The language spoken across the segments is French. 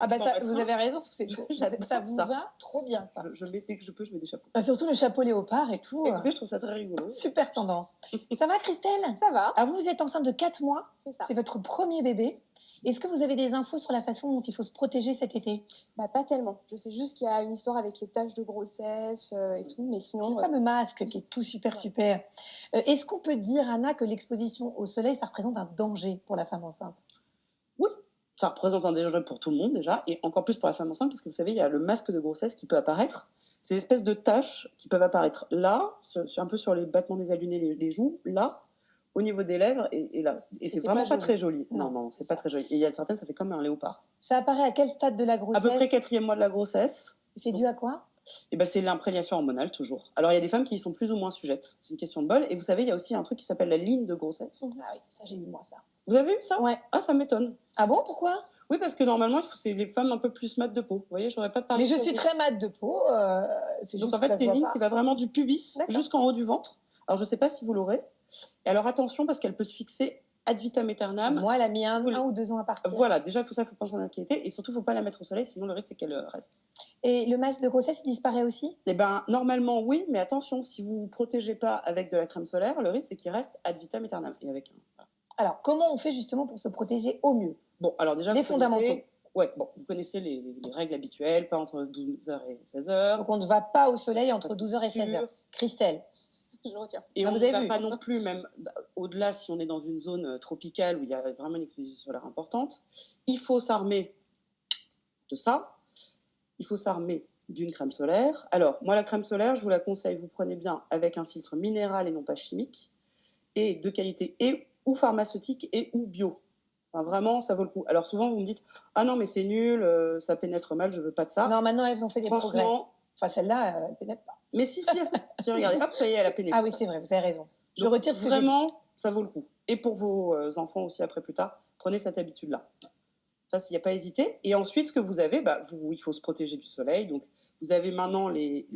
Ah bah ça, mettre vous un. avez raison, J'adore ça vous ça. va trop bien. Quoi. Je mets, dès que je peux, je mets des chapeaux. Ah, surtout le chapeau léopard et tout. Écoutez, je trouve ça très rigolo. Super tendance. Ça va Christelle? Ça va, Alors vous êtes enceinte de 4 mois, c'est ça. c'est votre premier bébé. Est-ce que vous avez des infos sur la façon dont il faut se protéger cet été? Bah, pas tellement. Je sais juste qu'il y a une histoire avec les taches de grossesse et tout, mais sinon... Le fameux masque qui est tout super super. Est-ce qu'on peut dire, Anna, que l'exposition au soleil, ça représente un danger pour la femme enceinte? Oui, ça représente un danger pour tout le monde déjà, et encore plus pour la femme enceinte, parce que vous savez, il y a le masque de grossesse qui peut apparaître. Ces espèces de taches qui peuvent apparaître là, un peu sur les battements des ailes du nez, les joues, là, au niveau des lèvres, et là. Et c'est vraiment pas très joli. Non, c'est pas très joli. Et il y a certaines, ça fait comme un léopard. Ça apparaît à quel stade de la grossesse? À peu près 4e mois de la grossesse. C'est dû à quoi? Et ben, c'est l'imprégnation hormonale, toujours. Alors, il y a des femmes qui y sont plus ou moins sujettes. C'est une question de bol. Et vous savez, il y a aussi un truc qui s'appelle la ligne de grossesse. Ah oui, ça j'ai eu moi ça. Vous avez eu ça? Ouais. Ah, ça m'étonne. Ah bon, pourquoi? Oui, parce que normalement, c'est les femmes un peu plus mates de peau. Vous voyez, j'aurais pas parlé. Mais je suis très mate de peau. Donc, en fait, c'est une ligne qui va vraiment du pubis jusqu'en haut du ventre. Alors, je ne sais pas si vous l'aurez. Et alors, attention, parce qu'elle peut se fixer ad vitam aeternam. Moi, elle a mis un ou 2 ans à partir. Voilà, déjà, il faut pas s'en inquiéter. Et surtout, il ne faut pas la mettre au soleil, sinon le risque, c'est qu'elle reste. Et le masque de grossesse, il disparaît aussi? Eh bien, normalement, oui, mais attention, si vous ne vous protégez pas avec de la crème solaire, le risque, c'est qu'il reste ad vitam aeternam. Et avec voilà. Alors, comment on fait justement pour se protéger au mieux? Bon, alors déjà, les fondamentaux. Ouais, bon, vous connaissez les règles habituelles, pas entre 12h et 16h. Donc, on ne va pas au soleil entre 12h et 16h. Christelle? Je retiens. Et on ne va pas non plus, même au-delà, si on est dans une zone tropicale où il y a vraiment une exposition solaire importante, il faut s'armer de ça. Il faut s'armer d'une crème solaire. Alors, moi, la crème solaire, je vous la conseille, vous prenez bien avec un filtre minéral et non pas chimique, et de qualité ou pharmaceutique et ou bio. Enfin, vraiment, ça vaut le coup. Alors, souvent, vous me dites « Ah non, mais c'est nul, ça pénètre mal, je veux pas de ça. » Non, maintenant, elles ont fait des progrès. Enfin, celle-là, elle pénètre pas. Mais si, regardez, hop, ça y est, elle a pénétré. Ah oui, c'est vrai, vous avez raison. Je retire vraiment, ça vaut le coup. Et pour vos enfants aussi, après, plus tard, prenez cette habitude-là. Ça, s'il n'y a pas hésité. Et ensuite, ce que vous avez, il faut se protéger du soleil. Donc, vous avez maintenant les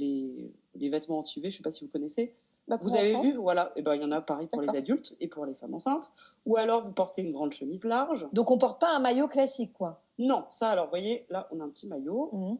vêtements anti-UV, je ne sais pas si vous connaissez. Vous avez vu, voilà, et il y en a pareil pour les adultes et pour les femmes enceintes. Ou alors, vous portez une grande chemise large. Donc, on ne porte pas un maillot classique, quoi. Non, ça, alors, vous voyez, là, on a un petit maillot. Mmh.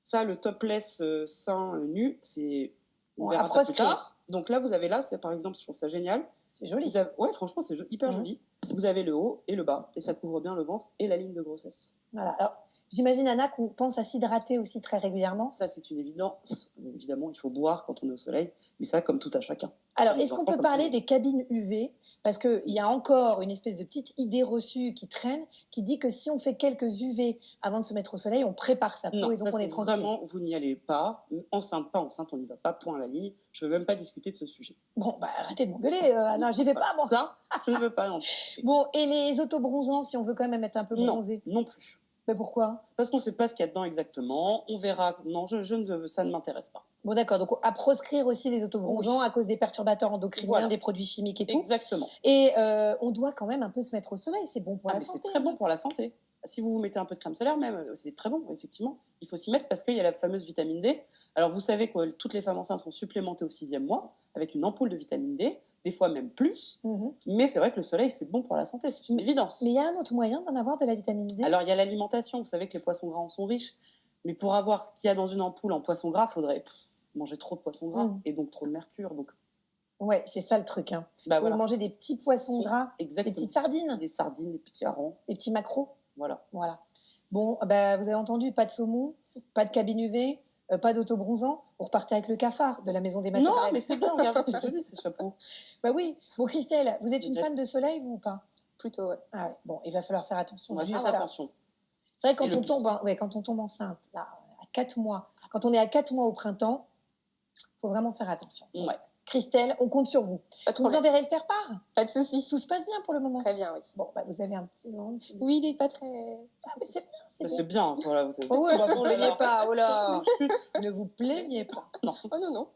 Ça, le topless sein nu, c'est... On verra ça plus tard. Donc là, vous avez là, c'est par exemple, je trouve ça génial. C'est joli. Ouais, franchement, c'est hyper joli. Vous avez le haut et le bas, et ça couvre bien le ventre et la ligne de grossesse. Voilà. Alors, j'imagine, Anna, qu'on pense à s'hydrater aussi très régulièrement. Ça, c'est une évidence. Évidemment, il faut boire quand on est au soleil, mais ça, comme tout à chacun. Alors, est-ce qu'on peut parler des cabines UV? Parce qu'il y a encore une espèce de petite idée reçue qui traîne, qui dit que si on fait quelques UV avant de se mettre au soleil, on prépare sa peau et donc ça, on est tranquille. Vraiment, vous n'y allez pas. Enceinte, pas enceinte, on n'y va pas, point à la ligne. Je ne veux même pas discuter de ce sujet. Bon, arrêtez de m'engueuler, Anna, j'y vais pas, moi. Ça, je ne veux pas. Non. Bon, et les autobronzants, si on veut quand même être un peu bronzé? Non plus. Mais pourquoi? Parce qu'on ne sait pas ce qu'il y a dedans exactement. On verra. Non, ça ne m'intéresse pas. Bon, d'accord. Donc, à proscrire aussi les autobronzants à cause des perturbateurs endocriniens, des produits chimiques et tout. Exactement. Et on doit quand même un peu se mettre au soleil. C'est bon pour la santé. C'est très bon pour la santé. Si vous mettez un peu de crème solaire, même, c'est très bon, effectivement. Il faut s'y mettre parce qu'il y a la fameuse vitamine D. Alors, vous savez que toutes les femmes enceintes sont supplémentées au 6e mois avec une ampoule de vitamine D, des fois même plus. Mais c'est vrai que le soleil, c'est bon pour la santé, c'est une évidence. Mais il y a un autre moyen d'en avoir de la vitamine D? Alors, il y a l'alimentation. Vous savez que les poissons gras en sont riches. Mais pour avoir ce qu'il y a dans une ampoule en poisson gras, il faudrait manger trop de poissons gras et donc trop de mercure. Donc... Ouais, c'est ça le truc. Faut manger des petits poissons gras, des petites sardines. Des sardines, des petits harengs. Des petits maquereaux. Voilà. Bon, vous avez entendu, pas de saumon, pas de cabine UV, pas d'autobronzant. Vous repartez avec le cafard de la maison des Massarelles. Non, mais c'est bien, regardez, c'est joli ces chapeaux. Oui. Bon, Christelle, vous êtes une fan de soleil, vous ou pas? Plutôt, ouais. Ah ouais. Bon, il va falloir faire attention. On va faire attention. C'est vrai, quand on tombe enceinte, là, à 4 mois, quand on est à 4 mois au printemps, il faut vraiment faire attention. Ouais. Christelle, on compte sur vous. Vous nous enverrez le faire-part? Pas de souci. Tout se passe bien pour le moment? Très bien, oui. Bon, vous avez un petit ventre. Oui, il n'est pas très... Ah, mais c'est bien, c'est bien. Voilà, vous avez... Oh, ne vous plaignez pas, oh là. Chut. Ne vous plaignez pas. Non. Oh non, non.